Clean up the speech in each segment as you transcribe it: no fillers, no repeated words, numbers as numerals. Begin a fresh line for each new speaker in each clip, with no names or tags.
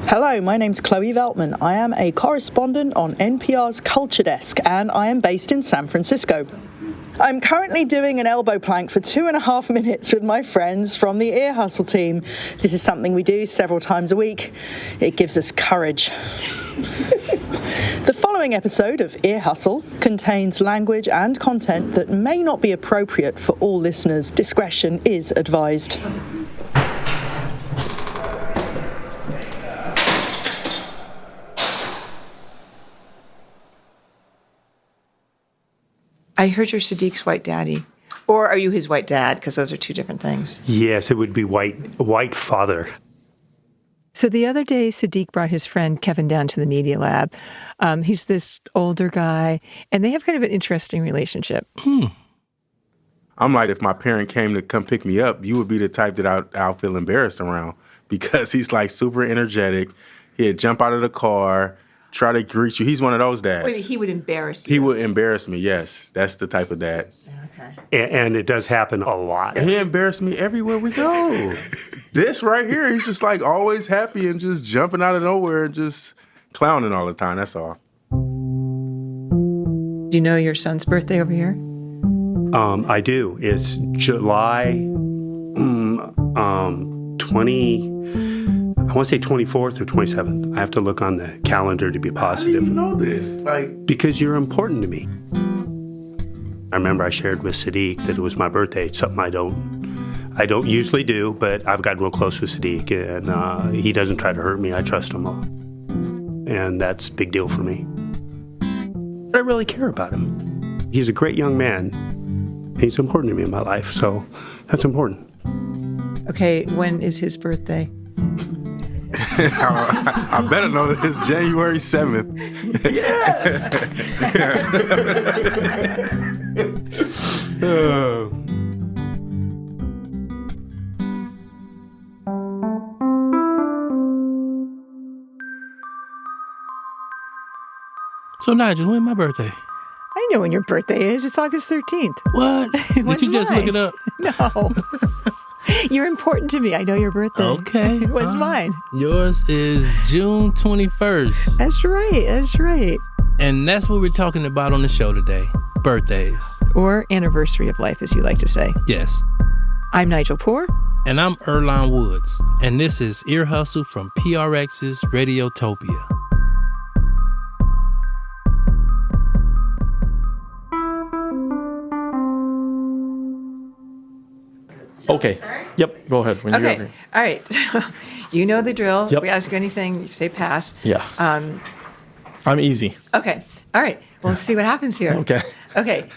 Hello, my name's Chloe Veltman. I am a correspondent on NPR's Culture Desk, and I am based in San Francisco. I'm currently doing an elbow plank for 2.5 minutes with my friends from the Ear Hustle team. This is something we do several times a week. It gives us courage. The following episode of Ear Hustle contains language and content that may not be appropriate for all listeners. Discretion is advised.
I heard you're Sadiq's white daddy. Or are you his white dad? Because those are two different things.
Yes, it would be white father.
So the other day, Sadiq brought his friend Kevin down to the media lab. He's this older guy, and they have kind of an interesting relationship.
I'm like, if my parent came to come pick me up, you would be the type that I'll feel embarrassed around because he's like super energetic. He'd jump out of the car, try to greet you. He's one of those dads.
Wait, he would embarrass you?
He would embarrass me, yes. That's the type of dad.
Okay.
And it does happen a lot.
He embarrassed me everywhere we go. This right here, he's just like always happy and just jumping out of nowhere and just clowning all the time. That's all.
Do you know your son's birthday over here?
I do. It's July 20... I want to say 24th or 27th. I have to look on the calendar to be positive.
How do you know this?
Because you're important to me. I remember I shared with Sadiq that it was my birthday. It's something I don't usually do, but I've gotten real close with Sadiq, and he doesn't try to hurt me. I trust him all. And that's a big deal for me. But I really care about him. He's a great young man. He's important to me in my life, so that's important.
Okay, when is his birthday?
I better know that it's January 7th.
Yes!
So, Nigel, when's my birthday?
I know when your birthday is. It's August 13th.
What? Did you just look it up?
No. You're important to me. I know your birthday.
Okay.
What's mine?
Yours is June 21st.
That's right.
And that's what we're talking about on the show today. Birthdays.
Or anniversary of life, as you like to say.
Yes.
I'm Nigel Poor.
And I'm Earlonne Woods. And this is Ear Hustle from PRX's Radiotopia.
Okay. Yep. Go ahead. When you're
Okay.
ready.
All right. You know the drill.
Yep.
If we ask you anything, you say pass.
Yeah. I'm easy.
Okay. All right. Well, let's see what happens here.
Okay.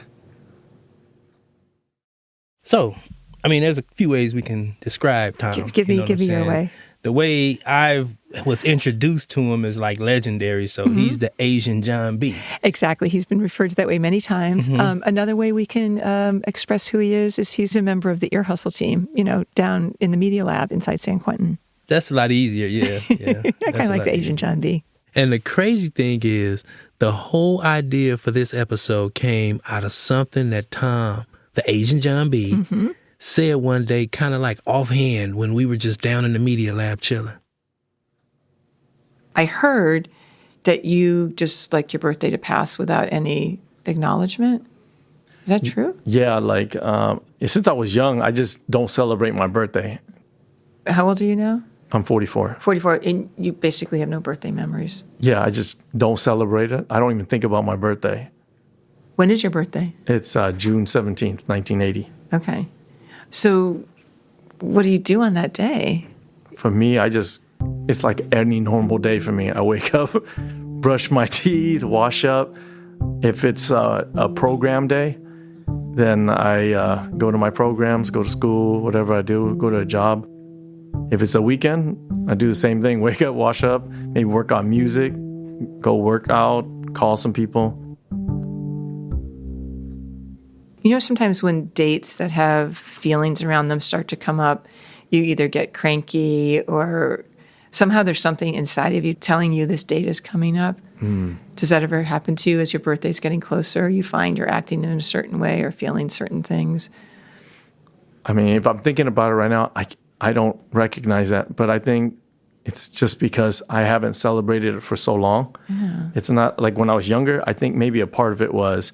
So, I mean, there's a few ways we can describe Tom.
Give me your way.
The way I was introduced to him is like legendary. So he's the Asian John B.
Exactly. He's been referred to that way many times. Another way we can express who he is he's a member of the Ear Hustle team, down in the media lab inside San Quentin.
That's a lot easier, yeah.
I kind of like the Asian John B.
And the crazy thing is, the whole idea for this episode came out of something that Tom, the Asian John B., said one day, kind of like offhand, when we were just down in the media lab chilling.
I heard that you just like your birthday to pass without any acknowledgement. Is that true?
Yeah, since I was young, I just don't celebrate my birthday.
How old are you now?
I'm 44.
44, and you basically have no birthday memories.
Yeah, I just don't celebrate it. I don't even think about my birthday.
When is your birthday?
It's June 17th, 1980.
Okay. So what do you do on that day?
For me, it's like any normal day for me. I wake up, brush my teeth, wash up. If it's a program day, then I go to my programs, go to school, whatever I do, go to a job. If it's a weekend, I do the same thing. Wake up, wash up, maybe work on music, go work out, call some people.
Sometimes when dates that have feelings around them start to come up, you either get cranky or somehow there's something inside of you telling you this date is coming up. Does that ever happen to you as your birthday's getting closer? You find you're acting in a certain way or feeling certain things?
I mean, if I'm thinking about it right now, I don't recognize that. But I think It's just because I haven't celebrated it for so long.
Yeah.
It's not like when I was younger, I think maybe a part of it was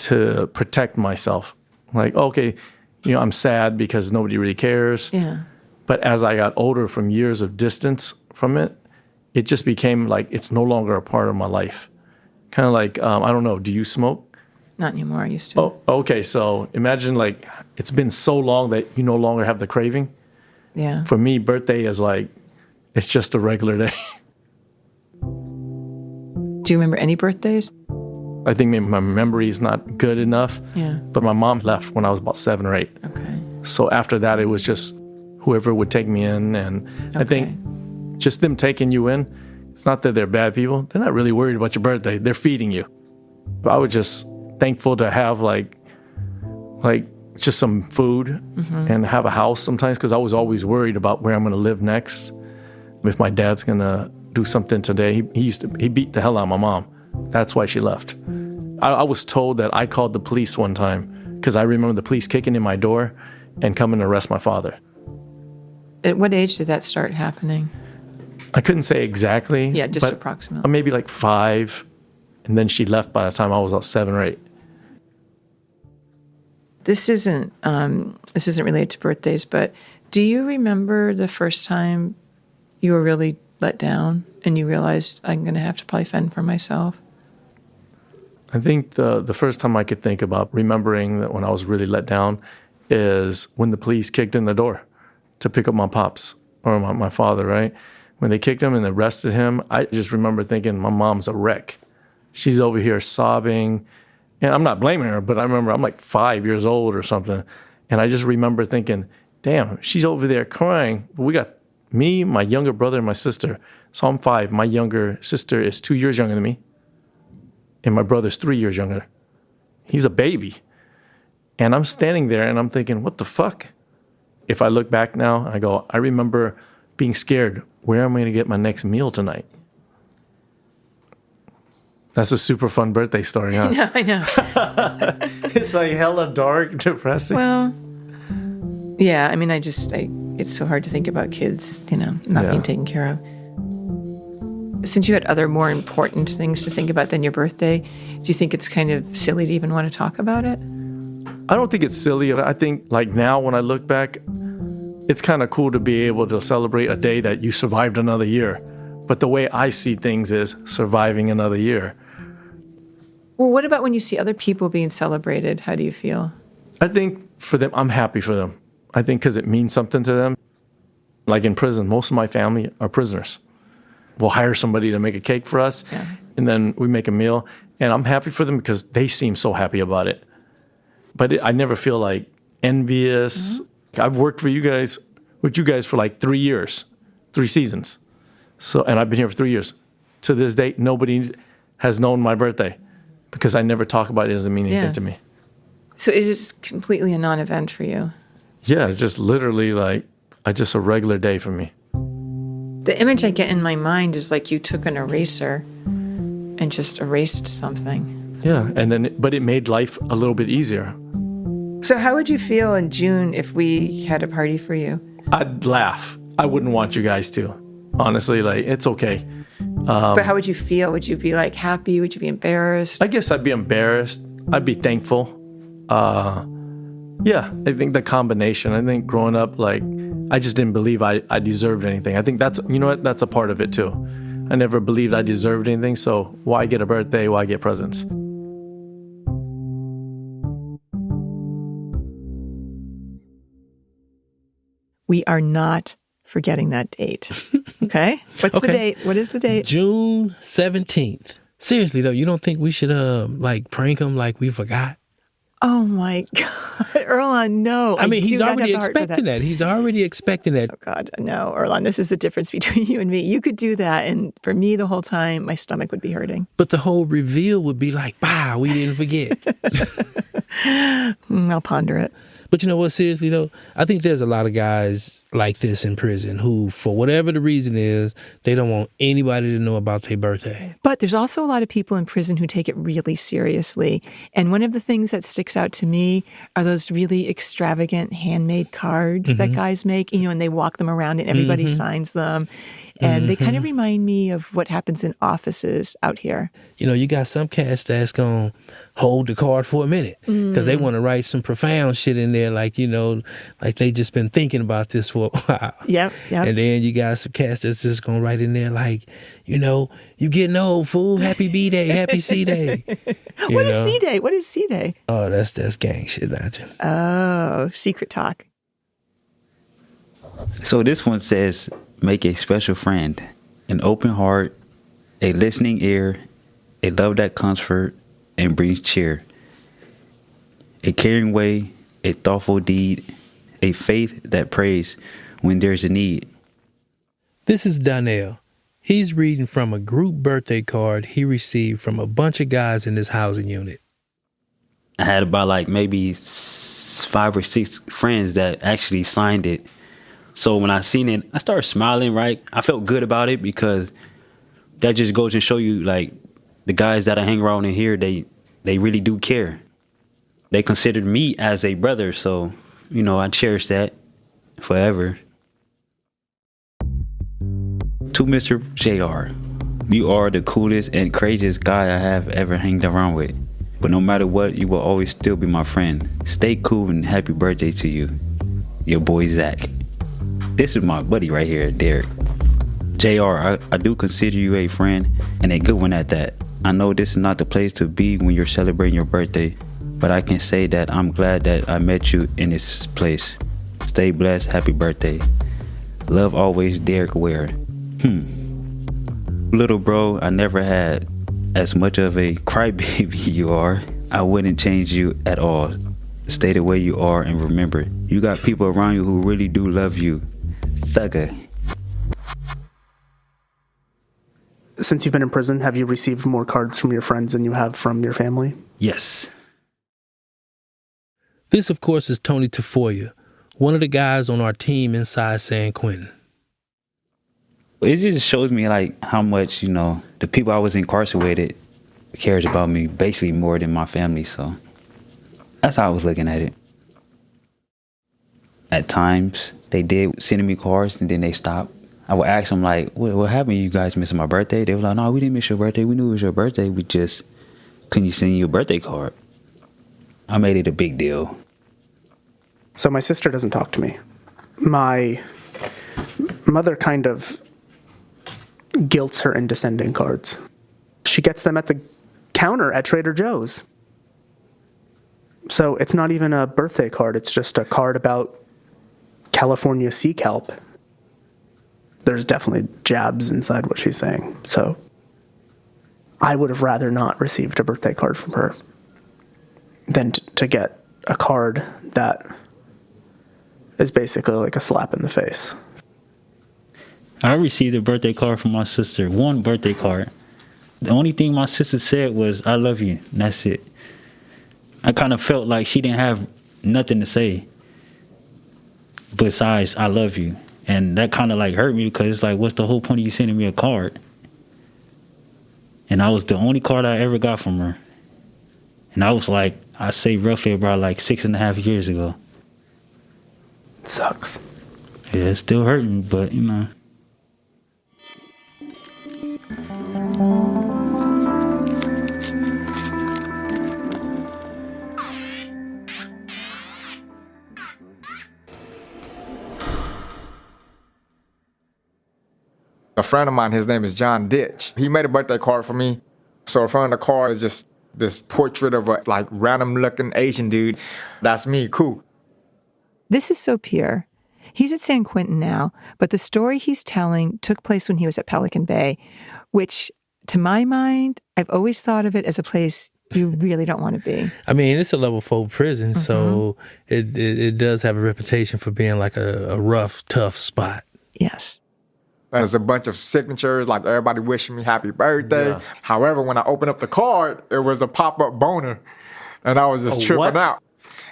to protect myself. Like, okay, I'm sad because nobody really cares.
Yeah.
But as I got older from years of distance from it, it just became like it's no longer a part of my life. Kind of like, I don't know, do you smoke?
Not anymore. I used to.
Oh, okay. So imagine like it's been so long that you no longer have the craving.
Yeah.
For me, birthday is like, it's just a regular day.
Do you remember any birthdays?
I think maybe my memory is not good enough.
Yeah.
But my mom left when I was about 7 or 8.
Okay.
So after that, it was just whoever would take me in. And I think just them taking you in, it's not that they're bad people. They're not really worried about your birthday. They're feeding you. But I was just thankful to have like just some food and have a house sometimes, because I was always worried about where I'm going to live next. If my dad's going to do something today, he beat the hell out of my mom. That's why she left. I was told that I called the police one time because I remember the police kicking in my door and coming to arrest my father.
At what age did that start happening?
I couldn't say exactly.
Yeah, just approximately.
Maybe like 5, and then she left by the time I was about 7 or 8.
This isn't related to birthdays, but do you remember the first time you were really let down and you realized I'm going to have to probably fend for myself?
I think the first time I could think about remembering that when I was really let down is when the police kicked in the door to pick up my pops or my father, right? When they kicked him and arrested him, I just remember thinking, my mom's a wreck. She's over here sobbing. And I'm not blaming her, but I remember I'm like 5 years old or something. And I just remember thinking, damn, she's over there crying. We got me, my younger brother, and my sister. So I'm 5. My younger sister is 2 years younger than me. And my brother's 3 years younger. He's a baby. And I'm standing there and I'm thinking, what the fuck? If I look back now, I go, I remember being scared. Where am I going to get my next meal tonight? That's a super fun birthday story, huh?
I know.
It's like hella dark, depressing.
Well, yeah, I mean, it's so hard to think about kids, not being taken care of. Since you had other more important things to think about than your birthday, do you think it's kind of silly to even want to talk about it?
I don't think it's silly. I think like now when I look back, it's kind of cool to be able to celebrate a day that you survived another year. But the way I see things is surviving another year.
Well, what about when you see other people being celebrated? How do you feel?
I think for them, I'm happy for them. I think because it means something to them. Like in prison, most of my family are prisoners. We'll hire somebody to make a cake for us, and then we make a meal. And I'm happy for them because they seem so happy about it. But I never feel like envious. Mm-hmm. I've worked with you guys for like 3 years, 3 seasons. So, and I've been here for 3 years. To this date, nobody has known my birthday because I never talk about it. It doesn't mean anything to me.
So it is completely a non-event for you?
Yeah, it's just literally like just a regular day for me.
The image I get in my mind is like you took an eraser and just erased something.
Yeah, but it made life a little bit easier.
So how would you feel in June if we had a party for you?
I'd laugh. I wouldn't want you guys to. Honestly, like, it's okay.
But how would you feel? Would you be like happy? Would you be embarrassed?
I guess I'd be embarrassed. I'd be thankful. Yeah, I think the combination. I think growing up, like, I just didn't believe I deserved anything. I think that's a part of it too. I never believed I deserved anything, so why get a birthday? Why get presents?
We are not forgetting that date. Okay? What's the date? What is the date?
June 17th. Seriously, though, you don't think we should, prank him like we forgot?
Oh, my God. Earlonne, no.
I mean, he's already expecting that. He's already expecting that.
Oh, God. No, Earlonne, this is the difference between you and me. You could do that, and for me, the whole time, my stomach would be hurting.
But the whole reveal would be like, wow, we didn't forget.
I'll ponder it.
But you know what, seriously though, I think there's a lot of guys like this in prison who, for whatever the reason is, they don't want anybody to know about their birthday.
But there's also a lot of people in prison who take it really seriously. And one of the things that sticks out to me are those really extravagant handmade cards that guys make, and they walk them around and everybody signs them. And they kind of remind me of what happens in offices out here. You got some cats that's going to hold the card for a minute because they want to write some profound shit in there, like they just been thinking about this for a while. Yep. And then you got some cats that's just going to write in there like, you getting old, fool. Happy B-Day, happy C-Day. What is C-Day? What is C-Day?
Oh, that's gang shit, not you.
Oh, secret talk.
So this one says, make a special friend, an open heart, a listening ear, a love that comforts and brings cheer, a caring way, a thoughtful deed, a faith that prays when there's a need.
This is Donnell. He's reading from a group birthday card he received from a bunch of guys in this housing unit.
I had about maybe 5 or 6 friends that actually signed it. So when I seen it, I started smiling, right? I felt good about it because that just goes to show you, the guys that I hang around in here, they really do care. They considered me as a brother, so, I cherish that forever. To Mr. JR, you are the coolest and craziest guy I have ever hanged around with. But no matter what, you will always still be my friend. Stay cool and happy birthday to you. Your boy, Zach. This is my buddy right here, Derek. JR, I do consider you a friend, and a good one at that. I know this is not the place to be when you're celebrating your birthday, but I can say that I'm glad that I met you in this place. Stay blessed, happy birthday. Love always, Derek Ware. Little bro, I never had as much of a crybaby you are. I wouldn't change you at all. Stay the way you are, and remember, you got people around you who really do love you. Thugger.
Since you've been in prison, have you received more cards from your friends than you have from your family?
Yes.
This, of course, is Tony Tafoya, one of the guys on our team inside San Quentin.
It just shows me how much, the people I was incarcerated cares about me basically more than my family. So that's how I was looking at it. At times, they did send me cards and then they stopped. I would ask them what happened? You guys missing my birthday? They were like, no, we didn't miss your birthday. We knew it was your birthday. We just couldn't send you a birthday card. I made it a big deal.
So my sister doesn't talk to me. My mother kind of guilts her into sending cards. She gets them at the counter at Trader Joe's. So it's not even a birthday card. It's just a card about California sea kelp. There's definitely jabs inside what she's saying. So I would have rather not received a birthday card from her than to get a card that is basically like a slap in the face.
I received a birthday card from my sister, one birthday card. The only thing my sister said was, I love you, and that's it. I kind of felt like she didn't have nothing to say besides, I love you. And that kind of hurt me because it's what's the whole point of you sending me a card? And I was the only card I ever got from her. And I was I say roughly about 6.5 years ago.
Sucks.
Yeah, it's still hurting, but
A friend of mine, his name is John Ditch. He made a birthday card for me. So in front of the card is just this portrait of a random looking Asian dude. That's me, cool.
This is so pure. He's at San Quentin now, but the story he's telling took place when he was at Pelican Bay, which, to my mind, I've always thought of it as a place you really don't want to be.
I mean, it's a level 4 prison, so it does have a reputation for being a rough, tough spot.
Yes.
There's a bunch of signatures, everybody wishing me happy birthday. Yeah. However, when I opened up the card, it was a pop-up boner, and I was just tripping out.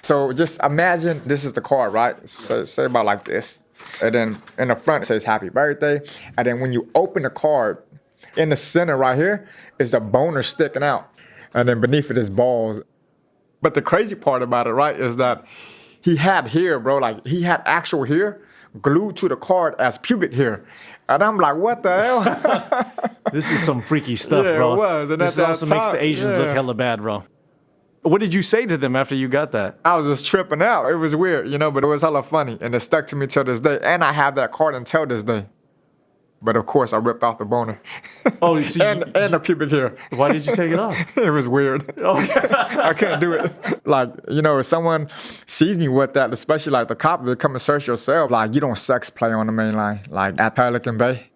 So just imagine this is the card, right? So say about like this. And then in the front it says happy birthday. And then when you open the card, in the center right here is a boner sticking out. And then beneath it is balls. But the crazy part about it, right, is that he had hair, bro. Like, he had actual hair glued to the card as pubic hair. And I'm like, what the hell?
This is some freaky stuff, bro.
It was. And
this also makes the Asians look hella bad, bro. What did you say to them after you got that?
I was just tripping out. It was weird, but it was hella funny. And it stuck to me till this day. And I have that card until this day. But of course, I ripped off the boner.
Oh, so
and the pubic hair.
Why did you take it off?
It was weird.
Okay.
I couldn't do it. Like, if someone sees me with that, especially like the cop, they come and search your cell. Like, you don't sex play on the main line. Like at Pelican Bay,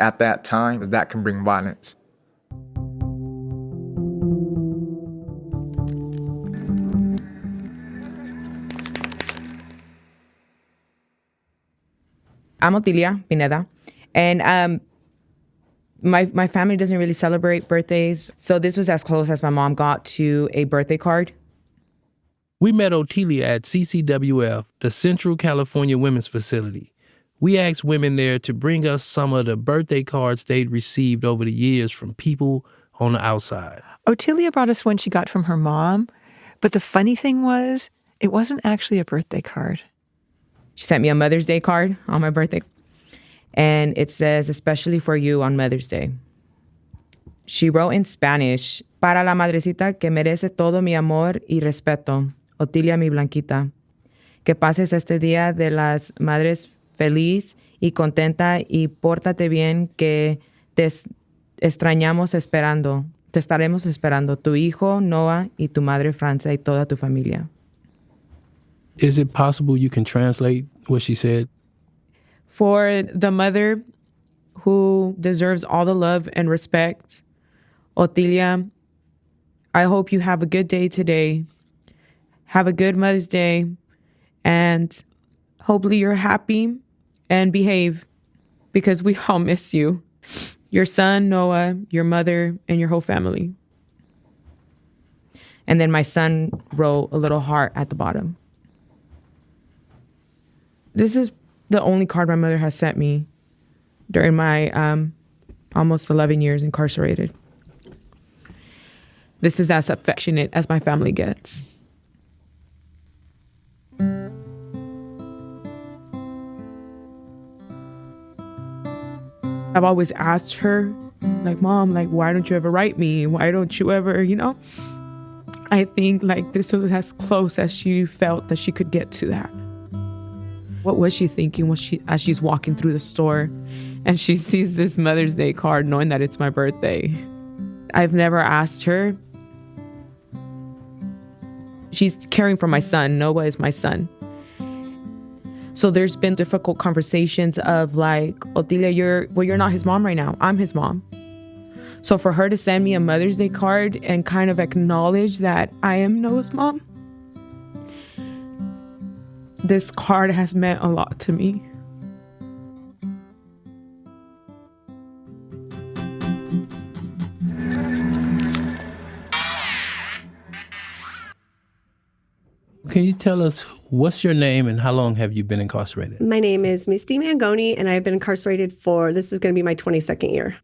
at that time, that can bring violence.
I'm Otilia Pineda, and my family doesn't really celebrate birthdays, so this was as close as my mom got to a birthday card.
We met Otilia at CCWF, the Central California Women's Facility. We asked women there to bring us some of the birthday cards they'd received over the years from people on the outside.
Otilia brought us one she got from her mom, but the funny thing was, it wasn't actually a birthday card.
She sent me a Mother's Day card on my birthday, and it says, especially for you on Mother's Day. She wrote in Spanish, para la madrecita que merece todo mi amor y respeto, Otilia mi blanquita. Que pases este día de las madres feliz y contenta y pórtate bien que te extrañamos esperando. Te estaremos esperando, tu hijo Noah y tu madre Francia y toda tu familia.
Is it possible you can translate what she said?
For the mother who deserves all the love and respect, Otilia, I hope you have a good day today. Have a good Mother's Day, and hopefully you're happy and behave, because we all miss you. Your son, Noah, your mother, and your whole family. And then my son wrote a little heart at the bottom. This is the only card my mother has sent me during my almost 11 years incarcerated. This is as affectionate as my family gets. I've always asked her, like, Mom, like, why don't you ever write me? Why don't you ever, I think, like, this was as close as she felt that she could get to that. What was she thinking as she's walking through the store and she sees this Mother's Day card knowing that it's my birthday? I've never asked her. She's caring for my son. Noah is my son. So there's been difficult conversations of like, Otilia, you're not his mom right now. I'm his mom. So for her to send me a Mother's Day card and kind of acknowledge that I am Noah's mom, this card has meant a lot to me.
Can you tell us what's your name and how long have you been incarcerated?
My name is Misty Mangoni, and I've been incarcerated this is going to be my 22nd year.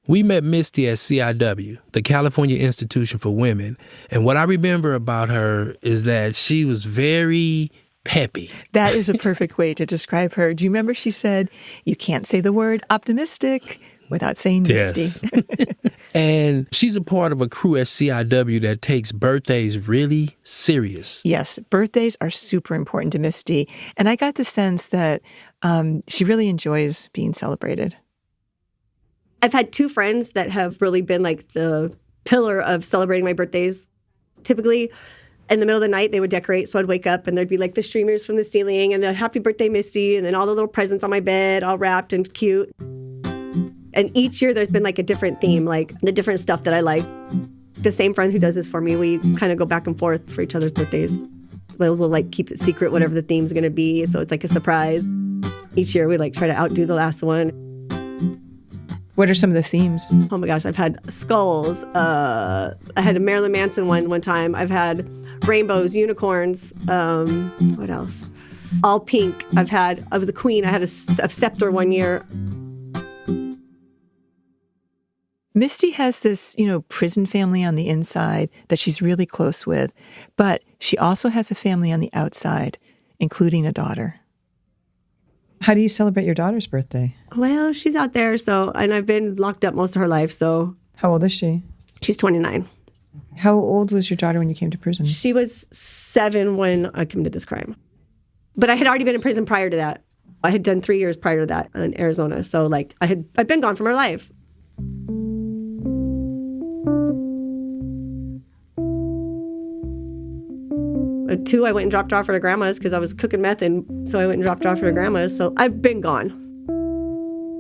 We met Misty at CIW, the California Institution for Women, and what I remember about her is that she was very peppy.
That is a perfect way to describe her. Do you remember she said, you can't say the word optimistic without saying Misty?
Yes. And she's a part of a crew at CIW that takes birthdays really serious.
Yes, birthdays are super important to Misty, and I got the sense that she really enjoys being celebrated.
I've had two friends that have really been like the pillar of celebrating my birthdays. Typically, in the middle of the night, they would decorate. So I'd wake up and there'd be like the streamers from the ceiling and the happy birthday, Misty, and then all the little presents on my bed, all wrapped and cute. And each year there's been like a different theme, like the different stuff that I like. The same friend who does this for me, we kind of go back and forth for each other's birthdays. We'll like keep it secret, whatever the theme's going to be. So it's like a surprise. Each year we like try to outdo the last one.
What are some of the themes?
Oh my gosh, I've had skulls. I had a Marilyn Manson one time. I've had rainbows, unicorns. What else? All pink. I was a queen. I had a scepter one year.
Misty has this, prison family on the inside that she's really close with, but she also has a family on the outside, including a daughter.
How do you celebrate your daughter's birthday?
Well, she's out there, and I've been locked up most of her life, so.
How old is she?
She's 29.
How old was your daughter when you came to prison?
She was 7 when I committed this crime. But I had already been in prison prior to that. I had done 3 years prior to that in Arizona, so I'd been gone from her life. 2, I went and dropped her off at her grandma's because I was cooking meth, and so I went and dropped her off at her grandma's. So I've been gone.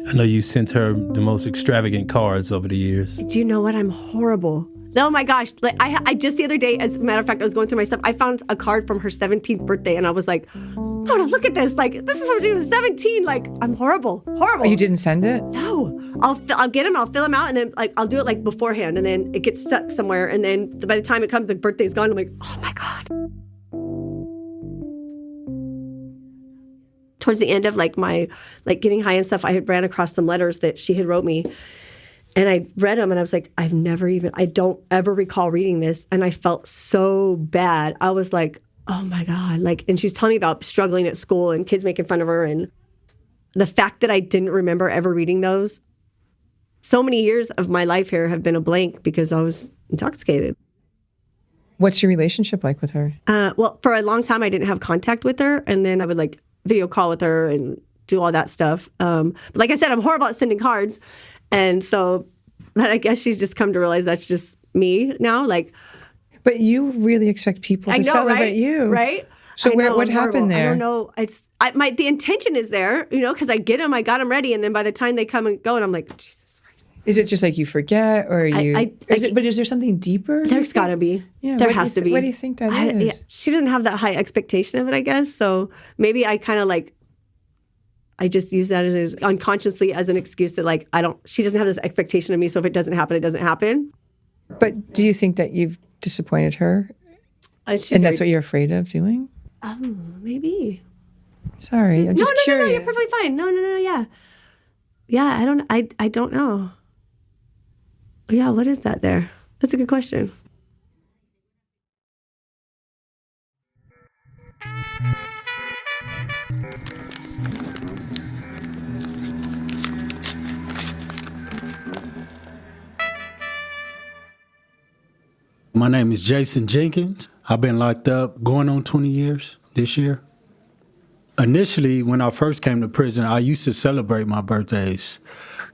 I know you sent her the most extravagant cards over the years.
Do you know what? I'm horrible. Oh my gosh. I just the other day, as a matter of fact, I was going through my stuff. I found a card from her 17th birthday, and I was like, oh, no, look at this. This is when she was 17. I'm horrible. Horrible.
Oh, you didn't send it?
No. I'll get them, I'll fill them out, and then I'll do it beforehand, and then it gets stuck somewhere, and then by the time it comes, the birthday's gone. I'm like, oh my God. Towards the end of my getting high and stuff, I had ran across some letters that she had wrote me, and I read them, and I was like, I don't ever recall reading this, and I felt so bad. I was like, oh my God, and she was telling me about struggling at school and kids making fun of her, and the fact that I didn't remember ever reading those. So many years of my life here have been a blank because I was intoxicated.
What's your relationship like with her?
Well, for a long time, I didn't have contact with her, and then I would video call with her and do all that stuff. But like I said, I'm horrible at sending cards. And so, but I guess she's just come to realize that's just me now.
But you really expect people to celebrate you.
Right?
So what happened there?
I don't know. The intention is there, because I get them, I got them ready. And then by the time they come and go, and I'm like, Jesus Christ.
Is it just you forget, or but is there something deeper?
There's got to be.
Yeah,
there has to be.
What do you think that is?
Yeah, she doesn't have that high expectation of it, I guess. So maybe I kind of I just use that as unconsciously as an excuse that she doesn't have this expectation of me. So if it doesn't happen, it doesn't happen.
But do you think that you've disappointed her? And that's what you're afraid of doing?
Maybe.
Sorry, I'm just curious.
No, you're perfectly fine. No, yeah. Yeah, I don't know. Yeah, what is that there? That's a good question.
My name is Jason Jenkins. I've been locked up going on 20 years this year. Initially, when I first came to prison, I used to celebrate my birthdays.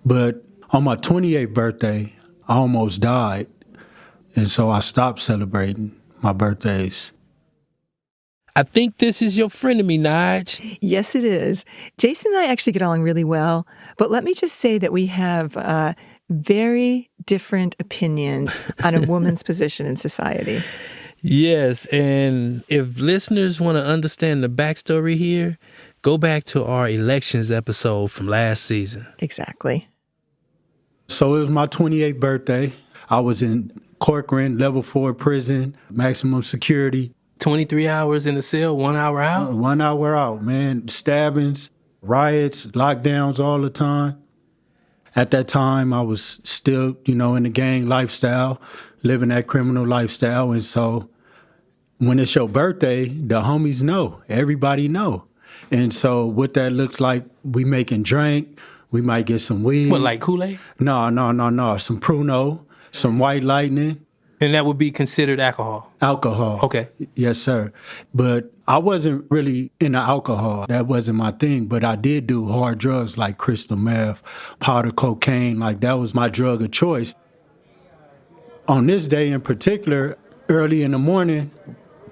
But on my 28th birthday, I almost died. And so I stopped celebrating my birthdays.
I think this is your frenemy, Nige.
Yes, it is. Jason and I actually get along really well. But let me just say that we have very different opinions on a woman's position in society.
Yes, and if listeners want to understand the backstory here, go back to our elections episode from last season.
Exactly.
So it was my 28th birthday. I was in Corcoran, level 4 prison, maximum security.
23 hours in the cell, 1 hour out?
1 hour out, man. Stabbings, riots, lockdowns all the time. At that time, I was still, in the gang lifestyle, living that criminal lifestyle. And so when it's your birthday, the homies know. Everybody know. And so what that looks like, we making drink. We might get some weed.
What, like Kool-Aid?
No. Some Pruno, some White Lightning.
And that would be considered alcohol?
Alcohol.
Okay.
Yes, sir. But I wasn't really into alcohol. That wasn't my thing. But I did do hard drugs like crystal meth, powder cocaine. That was my drug of choice. On this day in particular, early in the morning,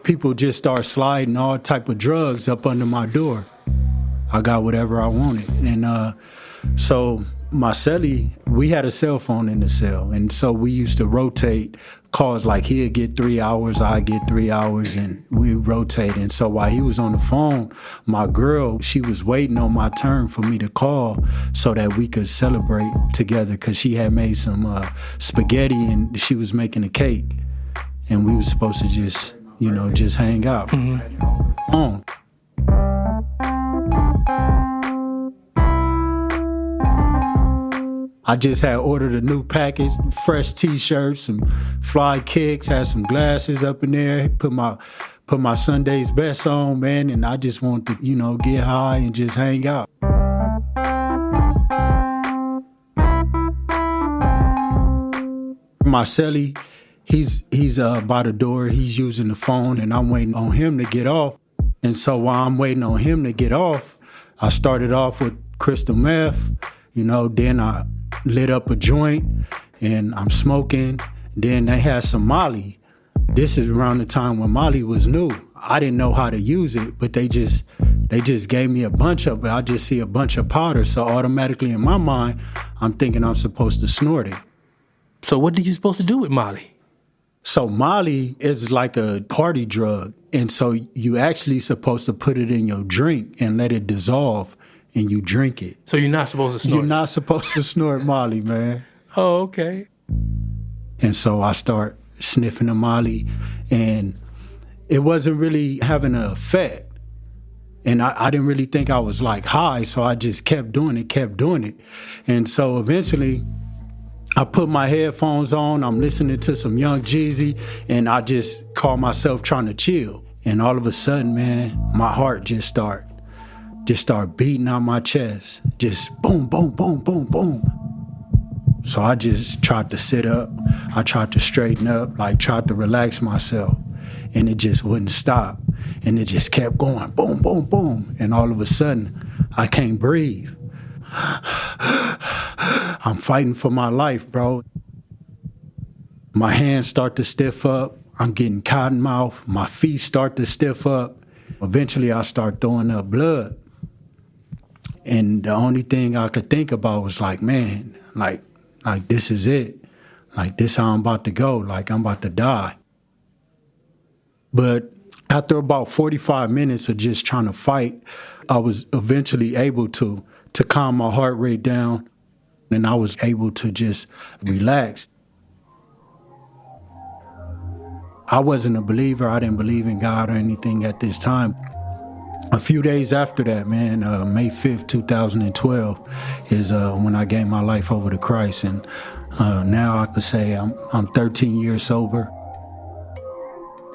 people just start sliding all type of drugs up under my door. I got whatever I wanted. And so my cellie, we had a cell phone in the cell. And so we used to rotate calls, like he'd get 3 hours, I'd get 3 hours, and we rotate. And so while he was on the phone, my girl, she was waiting on my turn for me to call so that we could celebrate together, because she had made some spaghetti and she was making a cake. And we were supposed to just, just hang out. On. I just had ordered a new package, fresh t-shirts, some fly kicks, had some glasses up in there, put my Sunday's best on, man, and I just wanted to, get high and just hang out. My cellie, he's by the door, he's using the phone, and I'm waiting on him to get off. And so while I'm waiting on him to get off, I started off with crystal meth, then I lit up a joint and I'm smoking. Then they had some Molly. This is around the time when Molly was new. I didn't know how to use it, but they just gave me a bunch of it. I just see a bunch of powder. So automatically in my mind, I'm thinking I'm supposed to snort it.
So what are you supposed to do with Molly?
So Molly is like a party drug. And so you actually supposed to put it in your drink and let it dissolve and you drink it.
So you're not supposed to snort it?
You're not supposed to snort Molly, man.
Oh, okay.
And so I start sniffing the Molly, and it wasn't really having an effect. And I didn't really think I was like high, so I just kept doing it. And so eventually I put my headphones on, I'm listening to some Young Jeezy, and I just call myself trying to chill. And all of a sudden, man, my heart just start beating out my chest. Just boom, boom, boom, boom, boom. So I just tried to sit up. I tried to straighten up, tried to relax myself. And it just wouldn't stop. And it just kept going, boom, boom, boom. And all of a sudden, I can't breathe. I'm fighting for my life, bro. My hands start to stiff up. I'm getting cotton mouth. My feet start to stiff up. Eventually, I start throwing up blood. And the only thing I could think about was man, this is it. This how I'm about to go. I'm about to die. But after about 45 minutes of just trying to fight, I was eventually able to calm my heart rate down, and I was able to just relax. I wasn't a believer. I didn't believe in God or anything at this time. A few days after that, man, May 5th, 2012, is when I gave my life over to Christ. And now I could say I'm 13 years sober.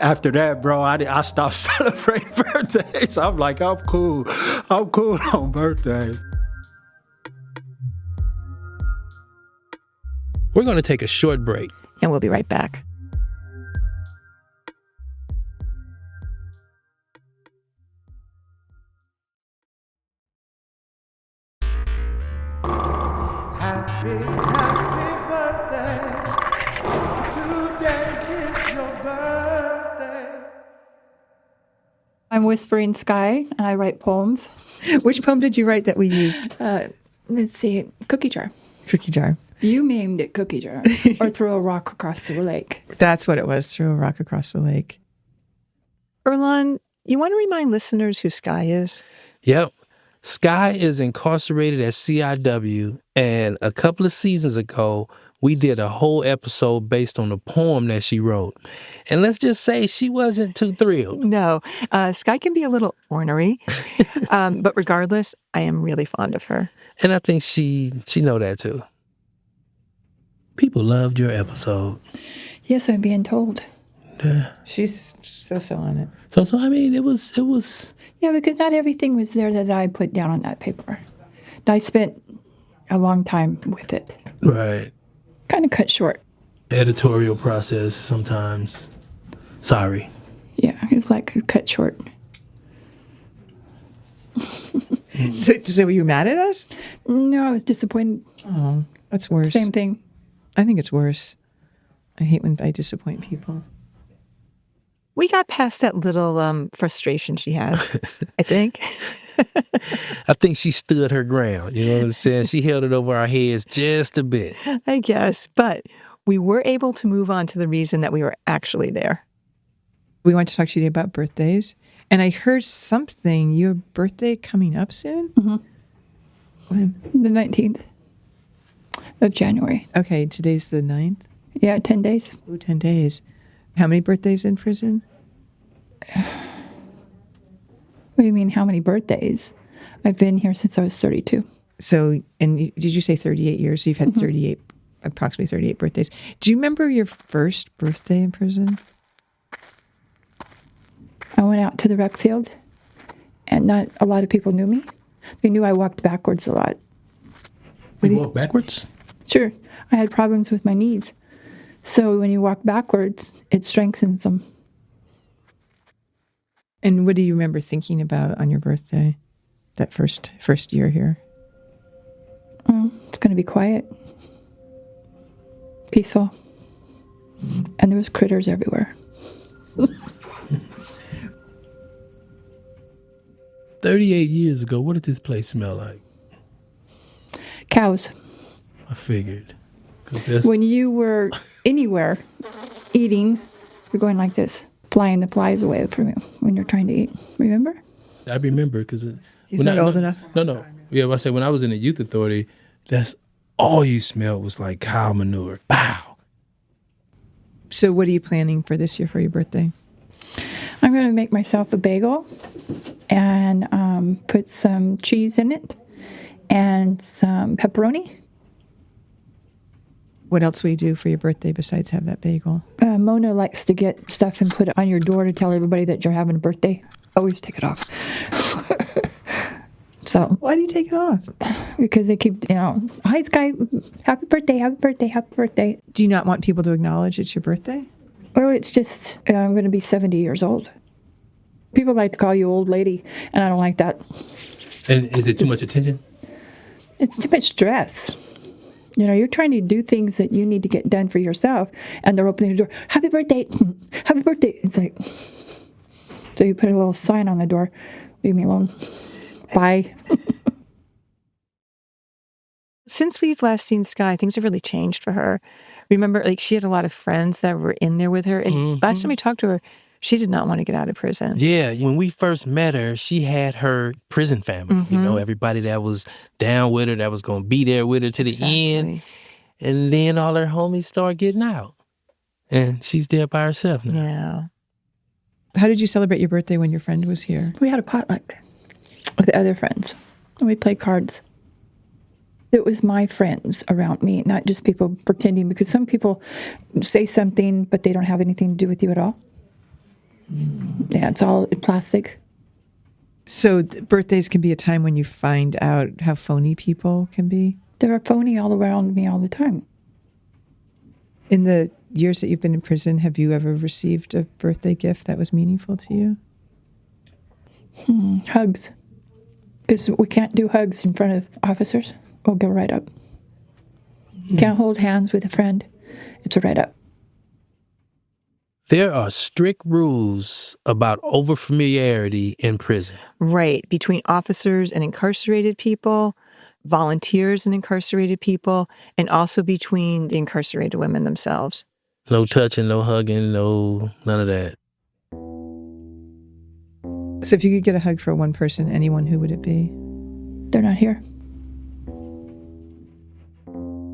After that, bro, I stopped celebrating birthdays. I'm like, I'm cool on birthday.
We're going to take a short break.
And we'll be right back.
Happy birthday. Today is your birthday.
I'm Whispering Sky, and I write poems.
Which poem did you write that we used?
Let's see, Cookie Jar.
Cookie Jar.
You named it Cookie Jar, or Throw a Rock Across the Lake.
That's what it was, Throw a Rock Across the Lake. Earlonne, you want to remind listeners who Sky is?
Yep. Sky is incarcerated at CIW, and a couple of seasons ago, we did a whole episode based on a poem that she wrote. And let's just say she wasn't too thrilled.
No, Sky can be a little ornery, but regardless, I am really fond of her.
And I think she know that too. People loved your episode.
Yes, I'm being told.
Yeah.
She's so on it.
So I mean, it was.
Yeah, because not everything was there that I put down on that paper. I spent a long time with it.
Right.
Kind of cut short.
Editorial process sometimes. Sorry.
Yeah, it was cut short.
So were you mad at us?
No, I was disappointed.
Oh, that's worse.
Same thing.
I think it's worse. I hate when I disappoint people. We got past that little frustration she had, I think.
I think she stood her ground. You know what I'm saying? She held it over our heads just a bit.
I guess. But we were able to move on to the reason that we were actually there. We want to talk to you today about birthdays. And I heard something, your birthday coming up soon?
Mm-hmm.
When?
The 19th of January.
Okay, today's the 9th?
Yeah, 10 days.
Ooh, 10 days. How many birthdays in prison?
What do you mean, how many birthdays? I've been here since I was 32.
So, and did you say 38 years? So you've had 38, approximately 38 birthdays. Do you remember your first birthday in prison?
I went out to the rec field, and not a lot of people knew me. They knew I walked backwards a lot.
You walk backwards?
Sure. I had problems with my knees. So when you walk backwards, it strengthens them.
And what do you remember thinking about on your birthday, that first year here?
It's going to be quiet, peaceful, and there was critters everywhere.
38 years ago, what did this place smell like?
Cows.
I figured.
When you were anywhere eating, you're going like this, flying the flies away from you when you're trying to eat. Remember?
I remember because
he's not old enough.
No. Yeah, I say when I was in the youth authority, that's all you smelled was like cow manure. Pow.
So what are you planning for this year for your birthday?
I'm going to make myself a bagel and put some cheese in it and some pepperoni.
What else will you do for your birthday besides have that bagel?
Mona likes to get stuff and put it on your door to tell everybody that you're having a birthday. Always take it off. So
why do you take it off?
Because they keep, hi Sky, happy birthday, happy birthday, happy birthday.
Do you not want people to acknowledge it's your birthday?
Well, it's just, I'm going to be 70 years old. People like to call you old lady, and I don't like that.
And is it too much attention?
It's too much stress. You're trying to do things that you need to get done for yourself, and they're opening the door, happy birthday, happy birthday. It's like, so you put a little sign on the door, leave me alone. Bye.
Since we've last seen Sky, things have really changed for her. Remember, she had a lot of friends that were in there with her. And last time we talked to her, she did not want to get out of prison.
Yeah, when we first met her, she had her prison family. Everybody that was down with her, that was going to be there with her to the end. And then all her homies start getting out. And she's there by herself now.
Yeah. How did you celebrate your birthday when your friend was here?
We had a potluck with other friends, and we played cards. It was my friends around me, not just people pretending, because some people say something, but they don't have anything to do with you at all. Yeah, it's all plastic.
So birthdays can be a time when you find out how phony people can be?
There are phony all around me all the time.
In the years that you've been in prison, have you ever received a birthday gift that was meaningful to you?
Hugs. Because we can't do hugs in front of officers. We'll go right up. Can't hold hands with a friend. It's a right up.
There are strict rules about overfamiliarity in prison.
Right. Between officers and incarcerated people, volunteers and incarcerated people, and also between the incarcerated women themselves.
No touching, no hugging, none of that.
So if you could get a hug for one person, anyone, who would it be?
They're not here.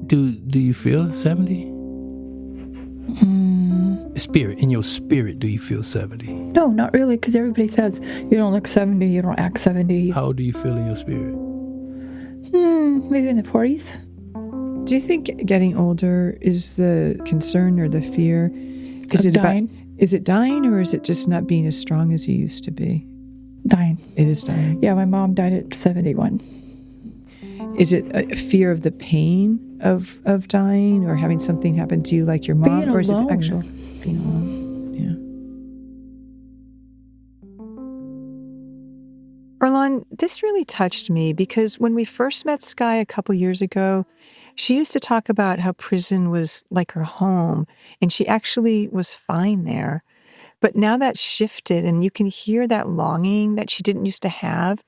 Do you feel 70? In your spirit, do you feel 70?
No, not really, because everybody says, you don't look 70, you don't act 70.
How do you feel in your spirit?
Maybe in the 40s.
Do you think getting older is the concern or the fear?
Is it dying?
Is it dying, or is it just not being as strong as you used to be?
Dying.
It is dying.
Yeah, my mom died at 71.
Is it a fear of the pain of dying, or having something happen to you like your mom?
Being
or is
alone.
it the actual being alone? Yeah. Earlonne, this really touched me because when we first met Sky a couple years ago, she used to talk about how prison was like her home, and she actually was fine there. But now that's shifted, and you can hear that longing that she didn't used to have.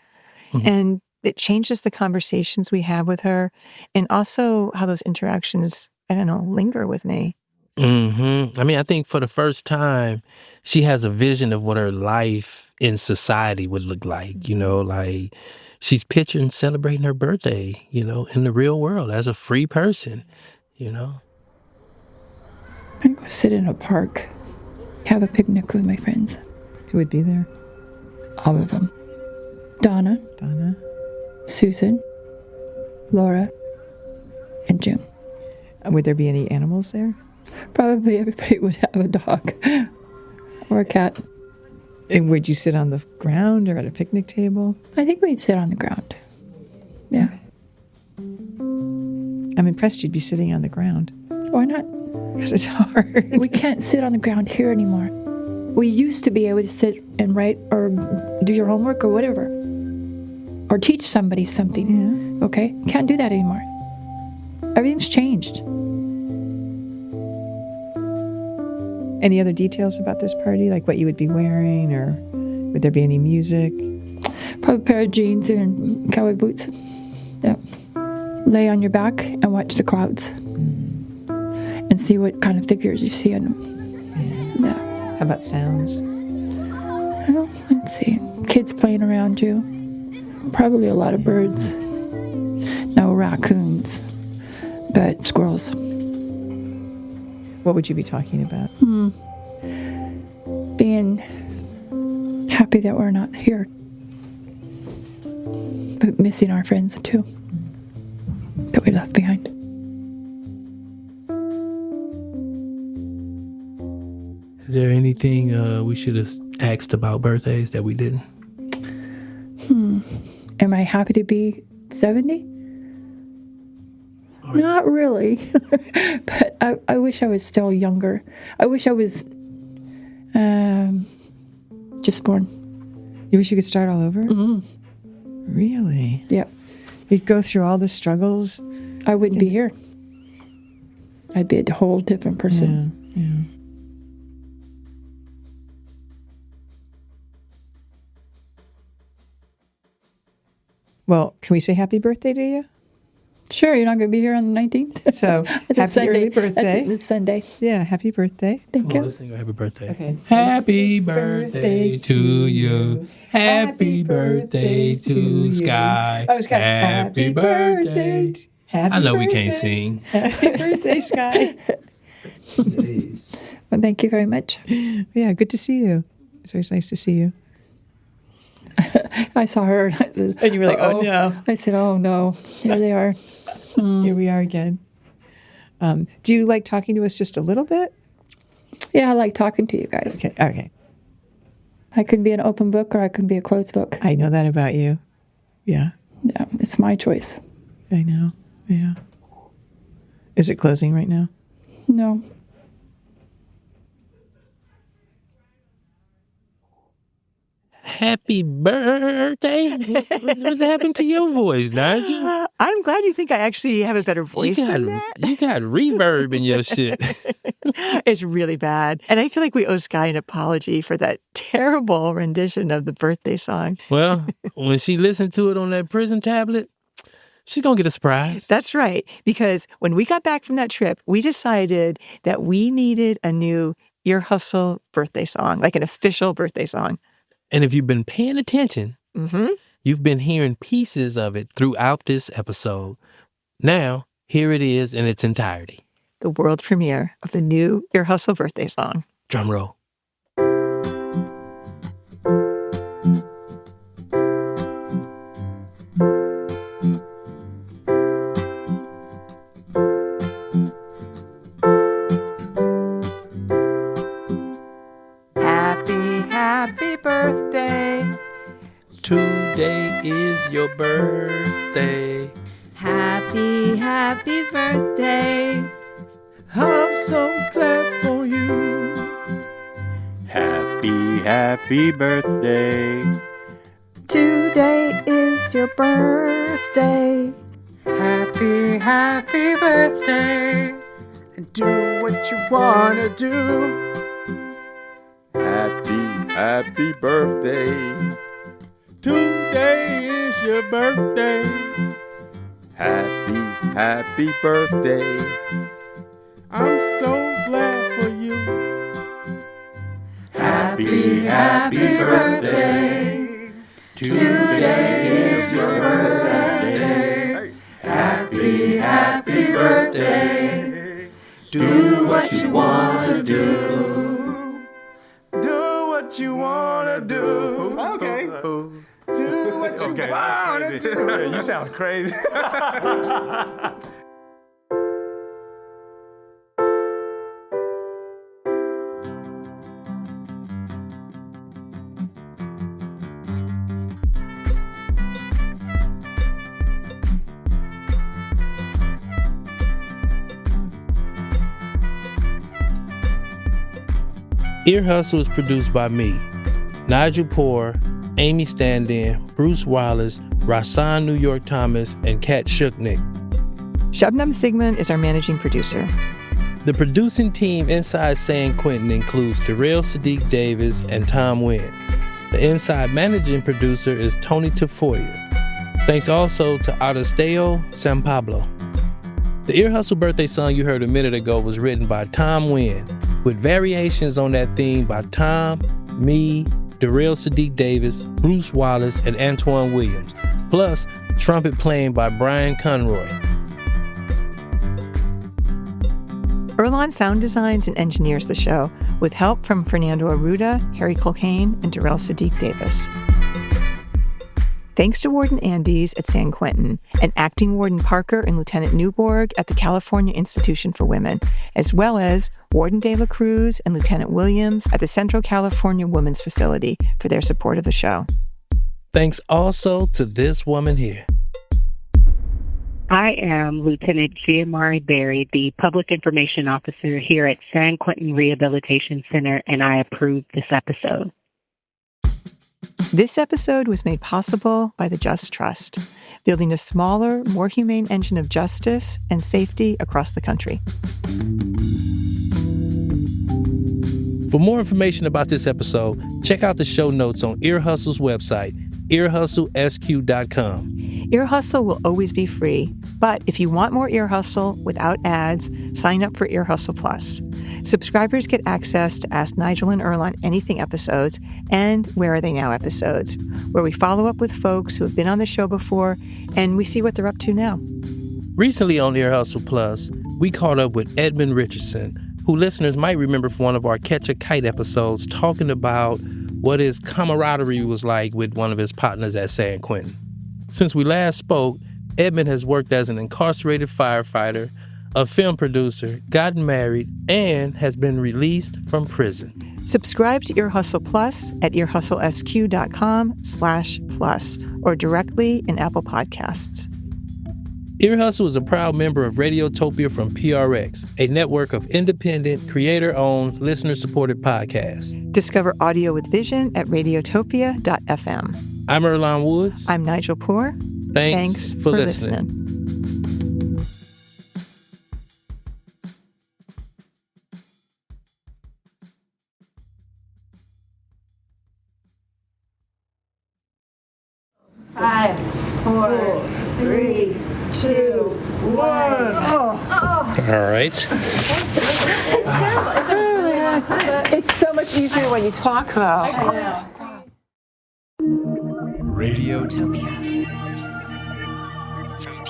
And it changes the conversations we have with her and also how those interactions, I don't know, linger with me.
I mean, I think for the first time, she has a vision of what her life in society would look like, like she's picturing celebrating her birthday, in the real world as a free person,
I'd go sit in a park, have a picnic with my friends.
Who would be there?
All of them. Donna, Susan, Laura, and June.
Would there be any animals there?
Probably everybody would have a dog or a cat.
And would you sit on the ground or at a picnic table?
I think we'd sit on the ground. Yeah.
I'm impressed you'd be sitting on the ground.
Why not?
Because it's hard.
We can't sit on the ground here anymore. We used to be able to sit and write or do your homework or whatever. Or teach somebody something. Yeah. Okay? Can't do that anymore. Everything's changed.
Any other details about this party? Like what you would be wearing, or would there be any music?
Probably a pair of jeans and cowboy boots. Yeah. Lay on your back and watch the clouds. And see what kind of figures you see in them. Yeah.
How about sounds?
Well, let's see. Kids playing around you. Probably a lot of birds. No raccoons, but squirrels.
What would you be talking about?
Being happy that we're not here. But missing our friends too. That we left behind.
Is there anything we should have asked about birthdays that we didn't?
Am I happy to be 70? Not really. But I wish I was still younger. I wish I was just born.
You wish you could start all over?
Mm-hmm.
Really?
Yep.
You'd go through all the struggles?
I wouldn't be here. I'd be a whole different person.
Yeah. Well, can we say happy birthday to you?
Sure, you're not going to be here on the 19th?
So, happy early birthday.
It's Sunday.
Yeah, happy birthday.
Thank you.
Let's sing happy birthday.
Okay.
Happy birthday to you. Happy birthday to Sky.
Oh, Sky.
Happy birthday. I know we can't sing.
Happy birthday, Sky.
Well, thank you very much.
Yeah, good to see you. It's always nice to see you.
I saw her and I said,
and you were like, oh no.
I said, oh no, here they are.
Here we are again. Do you like talking to us just a little bit?
Yeah, I like talking to you guys.
Okay.
I could be an open book or I could be a closed book.
I know that about you. Yeah.
Yeah, it's my choice.
I know. Yeah. Is it closing right now?
No.
Happy birthday. What's happened to your voice, Nigel?
I'm glad you think I actually have a better voice than that.
You got reverb in your shit.
It's really bad. And I feel like we owe Sky an apology for that terrible rendition of the birthday song.
Well, when she listened to it on that prison tablet, she's going to get a surprise.
That's right. Because when we got back from that trip, we decided that we needed a new Ear Hustle birthday song, like an official birthday song.
And if you've been paying attention, you've been hearing pieces of it throughout this episode. Now, here it is in its entirety.
The world premiere of the new Ear Hustle birthday song.
Drum roll.
Happy birthday.
Today is your birthday.
Happy birthday.
I'm so glad for you.
Happy birthday.
Today is your birthday. Happy birthday.
Do what you wanna do.
Happy birthday to today is your birthday. Happy birthday. I'm so glad for you.
Happy birthday. Today is your birthday. Happy birthday. Do what you want to do.
Do what you wanna do.
Okay.
Do what you wanna do.
Yeah, you sound crazy.
Ear Hustle is produced by me, Nigel Poor, Amy Standin, Bruce Wallace, Rasan New York Thomas, and Kat Shuknick.
Shabnam Sigmund is our managing producer.
The producing team inside San Quentin includes Derrell Sadiq Davis and Tam Nguyen. The inside managing producer is Tony Tafoya. Thanks also to Aristeo San Pablo. The Ear Hustle birthday song you heard a minute ago was written by Tam Nguyen, with variations on that theme by Tom, me, Derrell Sadiq Davis, Bruce Wallace, and Antwan Williams, plus trumpet playing by Brian Conroy.
Earlonne sound designs and engineers the show, with help from Fernando Arruda, Harry Colcane, and Derrell Sadiq Davis. Thanks to Warden Andes at San Quentin and Acting Warden Parker and Lieutenant Newborg at the California Institution for Women, as well as Warden De La Cruz and Lieutenant Williams at the Central California Women's Facility for their support of the show.
Thanks also to this woman here.
I am Lieutenant Giamari Berry, the Public Information Officer here at San Quentin Rehabilitation Center, and I approve this episode.
This episode was made possible by the Just Trust, building a smaller, more humane engine of justice and safety across the country.
For more information about this episode, check out the show notes on Ear Hustle's website, earhustlesq.com.
Ear Hustle will always be free, but if you want more Ear Hustle without ads, sign up for Ear Hustle Plus. Subscribers get access to Ask Nigel and Earlonne Anything episodes and Where Are They Now episodes, where we follow up with folks who have been on the show before and we see what they're up to now.
Recently on Ear Hustle Plus, we caught up with Edmund Richardson, who listeners might remember from one of our Catch a Kite episodes, talking about what his camaraderie was like with one of his partners at San Quentin. Since we last spoke, Edmund has worked as an incarcerated firefighter, a film producer, gotten married, and has been released from prison.
Subscribe to Ear Hustle Plus at earhustlesq.com/plus or directly in Apple Podcasts.
Ear Hustle is a proud member of Radiotopia from PRX, a network of independent, creator-owned, listener-supported podcasts.
Discover audio with vision at radiotopia.fm.
I'm Earlonne Woods.
I'm Nigel Poor.
Thanks for listening.
Five, four, three, 2, 1.
All right.
It's so much easier when you talk, though.
Radiotopia. From